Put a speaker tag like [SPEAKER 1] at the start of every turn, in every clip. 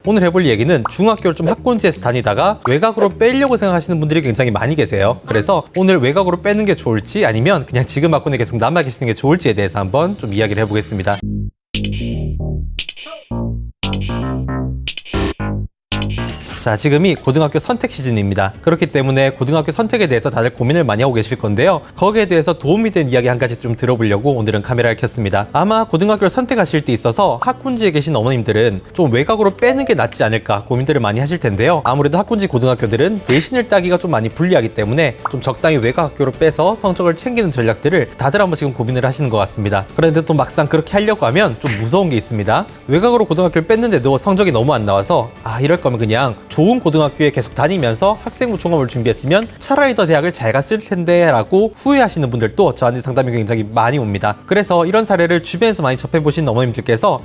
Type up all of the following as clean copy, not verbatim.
[SPEAKER 1] 오늘 해볼 얘기는 중학교를 좀 학군지에서 다니다가 외곽으로 빼려고 생각하시는 분들이 굉장히 많이 계세요. 그래서 오늘 외곽으로 빼는 게 좋을지 아니면 그냥 지금 학군에 계속 남아 계시는 게 좋을지에 대해서 한번 좀 이야기를 해보겠습니다. 자, 지금이 고등학교 선택 시즌입니다. 그렇기 때문에 고등학교 선택에 대해서 다들 고민을 많이 하고 계실 건데요. 거기에 대해서 도움이 된 이야기 한 가지 좀 들어보려고 오늘은 카메라를 켰습니다. 아마 고등학교를 선택하실 때 있어서 학군지에 계신 어머님들은 좀 외곽으로 빼는 게 낫지 않을까 고민들을 많이 하실 텐데요. 아무래도 학군지 고등학교들은 내신을 따기가 좀 많이 불리하기 때문에 좀 적당히 외곽 학교로 빼서 성적을 챙기는 전략들을 다들 한번 지금 고민을 하시는 것 같습니다. 그런데 또 막상 그렇게 하려고 하면 좀 무서운 게 있습니다. 외곽으로 고등학교를 뺐는데도 성적이 너무 안 나와서 이럴 거면 그냥 좋은 고등학교에 계속 다니면서 학생부 종합을 준비했으면 차라리 더 대학을 잘 갔을 텐데 라고 후회하시는 분들도 저한테 상담이 굉장히 많이 옵니다. 그래서 이런 사례를 주변에서 많이 접해보신 어머님들께서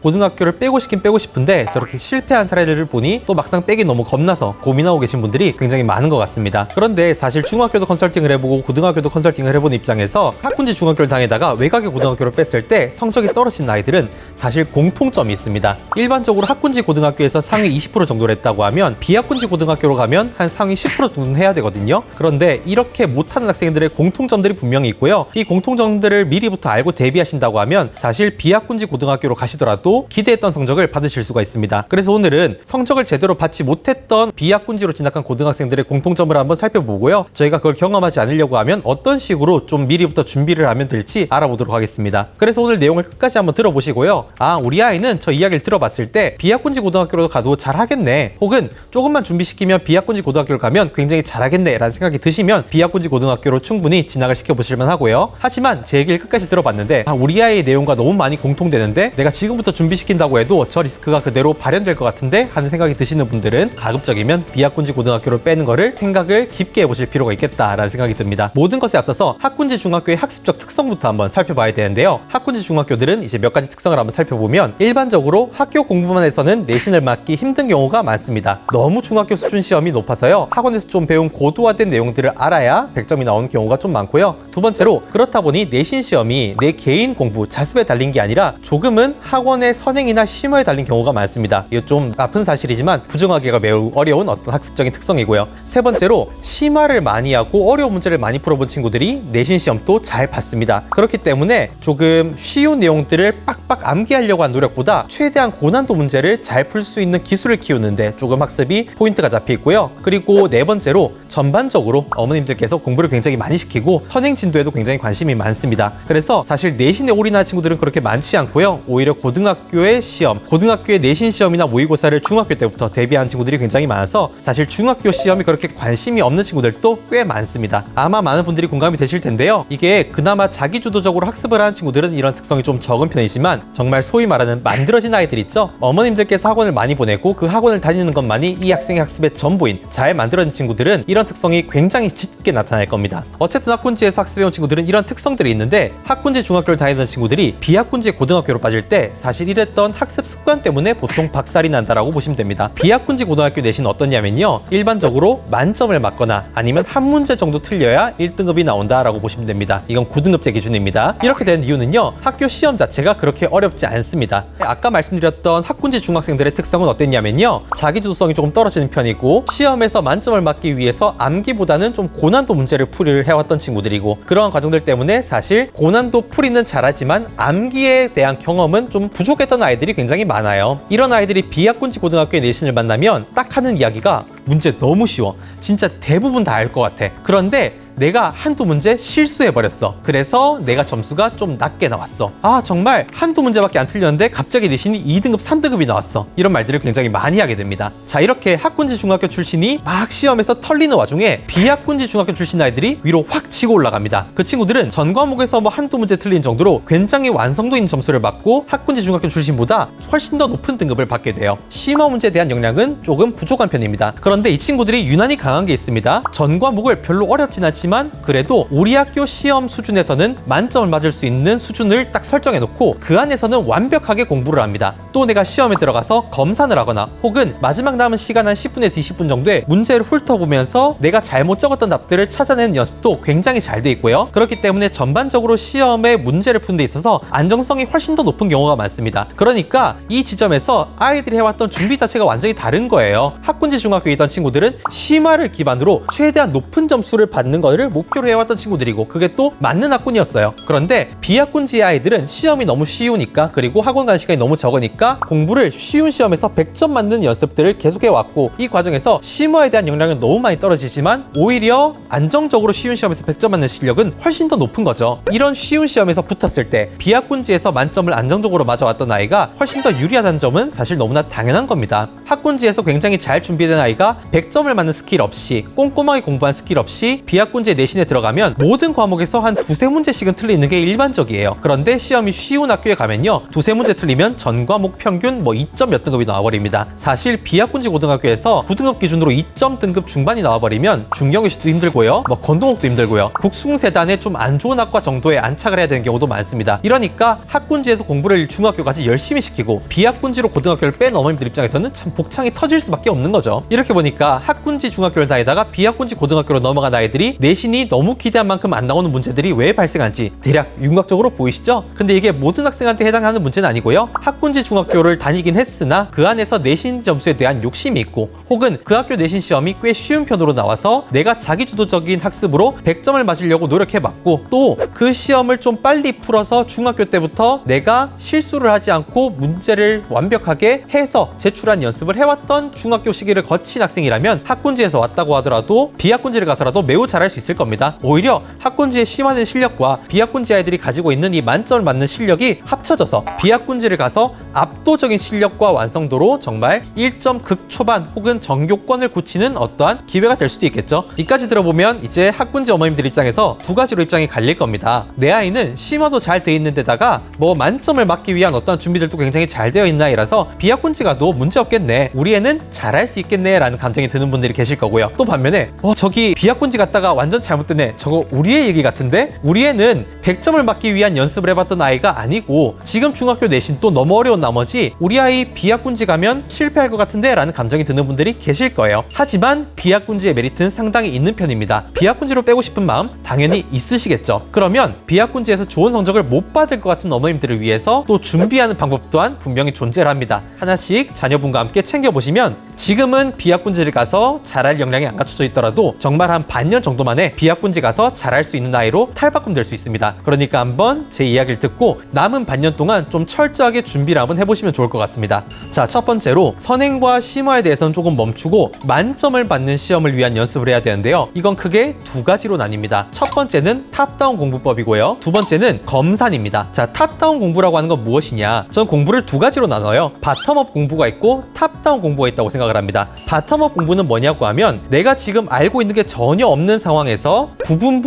[SPEAKER 1] 고등학교를 빼고 싶긴 빼고 싶은데 저렇게 실패한 사례를 보니 또 막상 빼기 너무 겁나서 고민하고 계신 분들이 굉장히 많은 것 같습니다. 그런데 사실 중학교도 컨설팅을 해보고 고등학교도 컨설팅을 해본 입장에서 학군지 중학교를 다니다가 외곽의 고등학교를 뺐을 때 성적이 떨어진 아이들은 사실 공통점이 있습니다. 일반적으로 학군지 고등학교에서 상위 20% 정도를 했다고 하면 비학군지 고등학교로 가면 한 상위 10% 정도는 해야 되거든요. 그런데 이렇게 못하는 학생들의 공통점들이 분명히 있고요. 이 공통점들을 미리부터 알고 대비하신다고 하면 사실 비학군지 고등학교로 가시더라도 기대했던 성적을 받으실 수가 있습니다. 그래서 오늘은 성적을 제대로 받지 못했던 비학군지로 진학한 고등학생들의 공통점을 한번 살펴보고요. 저희가 그걸 경험하지 않으려고 하면 어떤 식으로 좀 미리부터 준비를 하면 될지 알아보도록 하겠습니다. 그래서 오늘 내용을 끝까지 한번 들어보시고요. 우리 아이는 저 이야기를 들어봤을 때 비학군지 고등학교로 가도 잘하겠네, 혹은 조금만 준비시키면 비학군지 고등학교를 가면 굉장히 잘하겠네 라는 생각이 드시면 비학군지 고등학교로 충분히 진학을 시켜보실만 하고요. 하지만 제 얘기를 끝까지 들어봤는데 우리 아이의 내용과 너무 많이 공통되는데 내가 지금부터 준비시킨다고 해도 저 리스크가 그대로 발현될 것 같은데 하는 생각이 드시는 분들은 가급적이면 비학군지 고등학교를 빼는 거를 생각을 깊게 해보실 필요가 있겠다라는 생각이 듭니다. 모든 것에 앞서서 학군지 중학교의 학습적 특성부터 한번 살펴봐야 되는데요. 학군지 중학교들은 이제 몇 가지 특성을 한번 살펴보면 일반적으로 학교 공부만 해서는 내신을 맞기 힘든 경우가 많습니다. 너무 중학교 수준 시험이 높아서요. 학원에서 좀 배운 고도화된 내용들을 알아야 100점이 나오는 경우가 좀 많고요. 두 번째로 그렇다 보니 내신 시험이 내 개인 공부, 자습에 달린 게 아니라 조금은 학원의 선행이나 심화에 달린 경우가 많습니다. 이거 좀 아픈 사실이지만 부정하기가 매우 어려운 어떤 학습적인 특성이고요. 세 번째로 심화를 많이 하고 어려운 문제를 많이 풀어본 친구들이 내신 시험도 잘 봤습니다. 그렇기 때문에 조금 쉬운 내용들을 빡빡 암기하려고 한 노력보다 최대한 고난도 문제를 잘 풀 수 있는 기술을 키우는데 조금 학습이 포인트가 잡혀 있고요. 그리고 네 번째로 전반적으로 어머님들께서 공부를 굉장히 많이 시키고 선행 진도에도 굉장히 관심이 많습니다. 그래서 사실 내신에 올인하는 친구들은 그렇게 많지 않고요. 오히려 고등학교의 시험, 고등학교의 내신 시험이나 모의고사를 중학교 때부터 대비하는 친구들이 굉장히 많아서 사실 중학교 시험이 그렇게 관심이 없는 친구들도 꽤 많습니다. 아마 많은 분들이 공감이 되실 텐데요. 이게 그나마 자기주도적으로 학습을 하는 친구들은 이런 특성이 좀 적은 편이지만 정말 소위 말하는 만들어진 아이들 있죠? 어머님들께서 학원을 많이 보내고 그 학원을 다니는 것만이 이 학생의 학습의 전부인 잘 만들어진 친구들은 이런 특성이 굉장히 짙게 나타날 겁니다. 어쨌든 학군지에서 학습해온 친구들은 이런 특성들이 있는데 학군지 중학교를 다니던 친구들이 비학군지 고등학교로 빠질 때 사실 이랬던 학습 습관 때문에 보통 박살이 난다라고 보시면 됩니다. 비학군지 고등학교 내신은 어떠냐면요. 일반적으로 만점을 맞거나 아니면 한 문제 정도 틀려야 1등급이 나온다라고 보시면 됩니다. 이건 9등급제 기준입니다. 이렇게 된 이유는요. 학교 시험 자체가 그렇게 어렵지 않습니다. 아까 말씀드렸던 학군지 중학생들의 특성은 어땠냐면요. 자기주도성이 조금 떨어지는 편이고 시험에서 만점을 맞기 위해서 암기보다는 좀 고난도 문제를 풀이를 해왔던 친구들이고 그러한 과정들 때문에 사실 고난도 풀이는 잘하지만 암기에 대한 경험은 좀 부족했던 아이들이 굉장히 많아요. 이런 아이들이 비학군지 고등학교의 내신을 만나면 딱 하는 이야기가 문제 너무 쉬워. 진짜 대부분 다 알 것 같아. 그런데 내가 한두 문제 실수해버렸어. 그래서 내가 점수가 좀 낮게 나왔어. 정말 한두 문제밖에 안 틀렸는데 갑자기 내신이 2등급, 3등급이 나왔어. 이런 말들을 굉장히 많이 하게 됩니다. 자, 이렇게 학군지 중학교 출신이 막 시험에서 털리는 와중에 비학군지 중학교 출신 아이들이 위로 확 치고 올라갑니다. 그 친구들은 전 과목에서 한두 문제 틀린 정도로 굉장히 완성도 있는 점수를 받고 학군지 중학교 출신보다 훨씬 더 높은 등급을 받게 돼요. 심화 문제에 대한 역량은 조금 부족한 편입니다. 그런데 이 친구들이 유난히 강한 게 있습니다. 전 과목을 별로 어렵진 않지만 그렇지만 그래도 우리 학교 시험 수준에서는 만점을 맞을 수 있는 수준을 딱 설정해 놓고 그 안에서는 완벽하게 공부를 합니다. 또 내가 시험에 들어가서 검산을 하거나 혹은 마지막 남은 시간 한 10분에서 20분 정도에 문제를 훑어보면서 내가 잘못 적었던 답들을 찾아내는 연습도 굉장히 잘 돼 있고요. 그렇기 때문에 전반적으로 시험에 문제를 푸는 데 있어서 안정성이 훨씬 더 높은 경우가 많습니다. 그러니까 이 지점에서 아이들이 해왔던 준비 자체가 완전히 다른 거예요. 학군지 중학교에 있던 친구들은 심화를 기반으로 최대한 높은 점수를 받는 거를 목표로 해왔던 친구들이고 그게 또 맞는 학군이었어요. 그런데 비학군지의 아이들은 시험이 너무 쉬우니까 그리고 학원 가는 시간이 너무 적으니까 공부를 쉬운 시험에서 100점 맞는 연습들을 계속해왔고 이 과정에서 심화에 대한 역량은 너무 많이 떨어지지만 오히려 안정적으로 쉬운 시험에서 100점 맞는 실력은 훨씬 더 높은 거죠. 이런 쉬운 시험에서 붙었을 때 비학군지에서 만점을 안정적으로 맞아왔던 아이가 훨씬 더 유리하다는 점은 사실 너무나 당연한 겁니다. 학군지에서 굉장히 잘 준비된 아이가 100점을 맞는 스킬 없이 꼼꼼하게 공부한 스킬 없이 비학군지의 내신에 들어가면 모든 과목에서 한 두세 문제씩은 틀리는 게 일반적이에요. 그런데 시험이 쉬운 학교에 가면요, 두세 문제 틀리면 전 과목 평균 2점 몇 등급이 나와버립니다. 사실 비학군지 고등학교에서 9등급 기준으로 2점 등급 중반이 나와버리면 중경유시도 힘들고요, 건동옥도 힘들고요, 국숭세단에 좀 안 좋은 학과 정도에 안착을 해야 되는 경우도 많습니다. 이러니까 학군지에서 공부를 중학교까지 열심히 시키고 비학군지로 고등학교를 뺀 어머님들 입장에서는 참 복창이 터질 수밖에 없는 거죠. 이렇게 보니까 학군지 중학교를 다니다가 비학군지 고등학교로 넘어간 아이들이 내신이 너무 기대한 만큼 안 나오는 문제들이 왜 발생한지 대략 윤곽적으로 보이시죠? 근데 이게 모든 학생한테 해당하는 문제는 아니고요, 학군지 중학교를 다니긴 했으나 그 안에서 내신 점수에 대한 욕심이 있고 혹은 그 학교 내신 시험이 꽤 쉬운 편으로 나와서 내가 자기주도적인 학습으로 100점을 맞으려고 노력해봤고 또 그 시험을 좀 빨리 풀어서 중학교 때부터 내가 실수를 하지 않고 문제를 완벽하게 해서 제출한 연습을 해왔던 중학교 시기를 거친 학생이라면 학군지에서 왔다고 하더라도 비학군지를 가서라도 매우 잘할 수 있을 겁니다. 오히려 학군지의 심화된 실력과 비학군지 아이들이 가지고 있는 이 만점을 맞는 실력이 합쳐져서 비학군지를 가서 압도적인 실력과 완성도로 정말 1점 극초반 혹은 정교권을 굳히는 어떠한 기회가 될 수도 있겠죠. 이까지 들어보면 이제 학군지 어머님들 입장에서 두 가지로 입장이 갈릴 겁니다. 내 아이는 심화도 잘 돼 있는 데다가 만점을 맞기 위한 어떤 준비들도 굉장히 잘 되어 있는 아이라서 비학군지 가도 문제 없겠네, 우리 애는 잘할 수 있겠네 라는 감정이 드는 분들이 계실 거고요. 또 반면에 저기 비학군지 갔다가 완전 잘못됐네, 저거 우리 애 얘기 같은데, 우리 애는 100점을 맞기 위한 연습을 해봤던 아이가 아니고 지금 중학교 내신 또 너무 어려운 나머지 우리 아이 비학군지 가면 실패할 것 같은데 라는 감정이 드는 분들이 계실 거예요. 하지만 비학군지의 메리트는 상당히 있는 편입니다. 비학군지로 빼고 싶은 마음 당연히 있으시겠죠. 그러면 비학군지에서 좋은 성적을 못 받을 것 같은 어머님들을 위해서 또 준비하는 방법 또한 분명히 존재를 합니다. 하나씩 자녀분과 함께 챙겨보시면 지금은 비학군지를 가서 잘할 역량이 안 갖춰져 있더라도 정말 한 반년 정도 만에 비학군지 가서 잘할 수 있는 아이로 탈바꿈될 수 있습니다. 그러니까 한번 제 이야기를 듣고 남은 반년 동안 좀 철저하게 준비를 한번 해보시면 좋을 것 같습니다. 자, 첫 번째로 선행과 심화에 대해서는 조금 멈추고 만점을 받는 시험을 위한 연습을 해야 되는데요. 이건 크게 두 가지로 나뉩니다. 첫 번째는 탑다운 공부법이고요, 두 번째는 검산입니다. 자, 탑다운 공부라고 하는 건 무엇이냐? 저는 공부를 두 가지로 나눠요. 바텀업 공부가 있고 탑다운 공부가 있다고 생각을 합니다. 바텀업 공부는 뭐냐고 하면 내가 지금 알고 있는 게 전혀 없는 상황에서 부분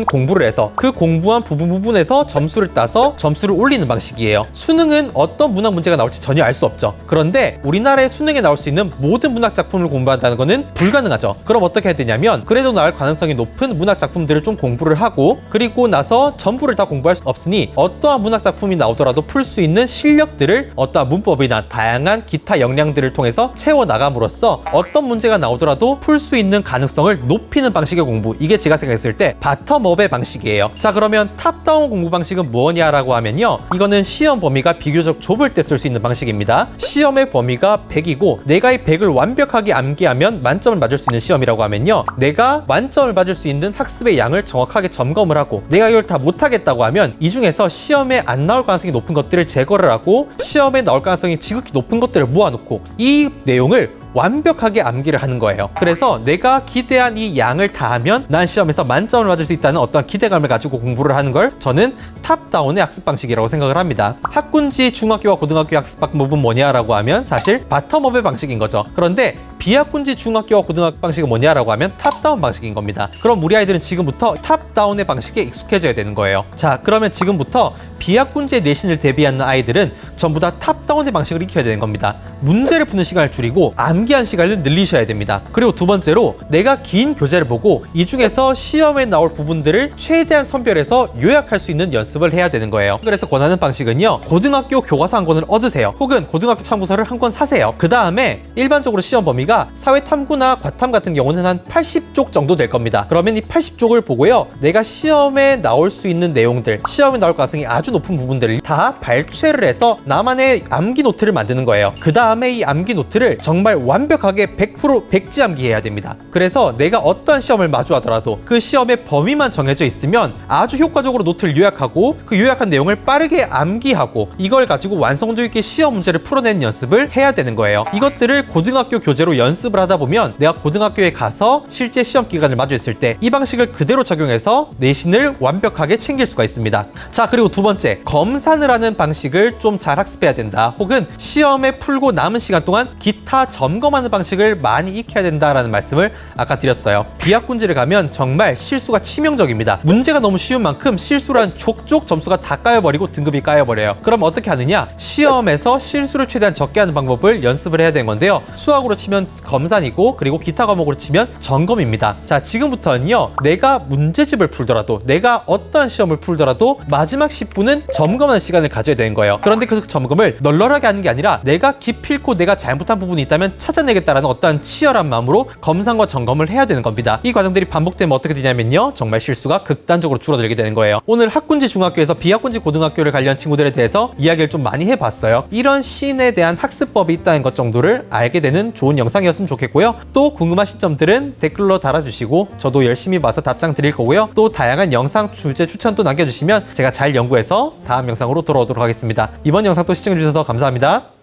[SPEAKER 1] 공부를 해서 그 공부한 부분에서 점수를 따서 점수를 올리는 방식이에요. 수능은 어떤 문학 문제가 나올지 전혀 알 수 없죠. 그런데 우리나라의 수능에 나올 수 있는 모든 문학 작품을 공부한다는 것은 불가능하죠. 그럼 어떻게 해야 되냐면 그래도 나올 가능성이 높은 문학 작품들을 좀 공부를 하고 그리고 나서 전부를 다 공부할 수 없으니 어떠한 문학 작품이 나오더라도 풀 수 있는 실력들을 어떠한 문법이나 다양한 기타 역량들을 통해서 채워나감으로써 어떤 문제가 나오더라도 풀 수 있는 가능성을 높이는 방식의 공부, 이게 제가 생각했을 때 바텀업의 방식이에요. 자, 그러면 탑다운 공부 방식은 뭐냐라고 하면요, 이거는 시험 범위가 비교적 좁을 때 쓸 수 있는 방식입니다. 시험의 범위가 100이고 내가 이 100을 완벽하게 암기하면 만점을 맞을 수 있는 시험이라고 하면요, 내가 만점을 맞을 수 있는 학습의 양을 정확하게 점검을 하고 내가 이걸 다 못하겠다고 하면 이 중에서 시험에 안 나올 가능성이 높은 것들을 제거를 하고 시험에 나올 가능성이 지극히 높은 것들을 모아놓고 이 내용을 완벽하게 암기를 하는 거예요. 그래서 내가 기대한 이 양을 다 하면 난 시험에서 만점을 맞을 수 있다는 어떤 기대감을 가지고 공부를 하는 걸 저는 탑다운의 학습 방식이라고 생각을 합니다. 학군지 중학교와 고등학교 학습 방법은 뭐냐라고 하면 사실 바텀업의 방식인 거죠. 그런데 비학군지 중학교와 고등학교 방식은 뭐냐라고 하면 탑다운 방식인 겁니다. 그럼 우리 아이들은 지금부터 탑다운의 방식에 익숙해져야 되는 거예요. 자, 그러면 지금부터 비학군지의 내신을 대비하는 아이들은 전부 다 탑다운의 방식을 익혀야 되는 겁니다. 문제를 푸는 시간을 줄이고 암기한 시간을 늘리셔야 됩니다. 그리고 두 번째로 내가 긴 교재를 보고 이 중에서 시험에 나올 부분들을 최대한 선별해서 요약할 수 있는 연습을 해야 되는 거예요. 그래서 권하는 방식은요, 고등학교 교과서 한 권을 얻으세요. 혹은 고등학교 참고서를 한 권 사세요. 그 다음에 일반적으로 시험 범위가 사회탐구나 과탐 같은 경우는 한 80쪽 정도 될 겁니다. 그러면 이 80쪽을 보고요, 내가 시험에 나올 수 있는 내용들, 시험에 나올 가능성이 아주 높은 부분들을 다 발췌를 해서 나만의 암기 노트를 만드는 거예요. 그 다음에 이 암기 노트를 정말 완벽하게 100% 백지 암기해야 됩니다. 그래서 내가 어떠한 시험을 마주하더라도 그 시험의 범위만 정해져 있으면 아주 효과적으로 노트를 요약하고 그 요약한 내용을 빠르게 암기하고 이걸 가지고 완성도 있게 시험 문제를 풀어내는 연습을 해야 되는 거예요. 이것들을 고등학교 교재로 연습을 하다 보면 내가 고등학교에 가서 실제 시험 기간을 마주했을 때 이 방식을 그대로 적용해서 내신을 완벽하게 챙길 수가 있습니다. 자, 그리고 두 번째, 검산을 하는 방식을 좀 잘 학습해야 된다. 혹은 시험에 풀고 남은 시간 동안 기타 점검하는 방식을 많이 익혀야 된다라는 말씀을 아까 드렸어요. 비학군지를 가면 정말 실수가 치명적입니다. 문제가 너무 쉬운 만큼 실수란 족족 점수가 다 까여버리고 등급이 까여버려요. 그럼 어떻게 하느냐? 시험에서 실수를 최대한 적게 하는 방법을 연습을 해야 되는 건데요. 수학으로 치면 검산이고, 그리고 기타 과목으로 치면 점검입니다. 자, 지금부터는요, 내가 문제집을 풀더라도, 내가 어떤 시험을 풀더라도 마지막 10분은 점검하는 시간을 가져야 되는 거예요. 그런데 그 점검을 널널하게 하는 게 아니라 내가 기필코 내가 잘못한 부분이 있다면 찾아내겠다라는 어떠한 치열한 마음으로 검산과 점검을 해야 되는 겁니다. 이 과정들이 반복되면 어떻게 되냐면요, 정말 실수가 극단적으로 줄어들게 되는 거예요. 오늘 학군지 중학교에서 비학군지 고등학교를 관련 친구들에 대해서 이야기를 좀 많이 해봤어요. 이런 시인에 대한 학습법이 있다는 것 정도를 알게 되는 좋은 영상이었으면 좋겠고요. 또 궁금하신 점들은 댓글로 달아주시고 저도 열심히 봐서 답장 드릴 거고요. 또 다양한 영상 주제 추천도 남겨주시면 제가 잘 연구해서 다음 영상으로 돌아오도록 하겠습니다. 이번 영상도 시청해주셔서 감사합니다.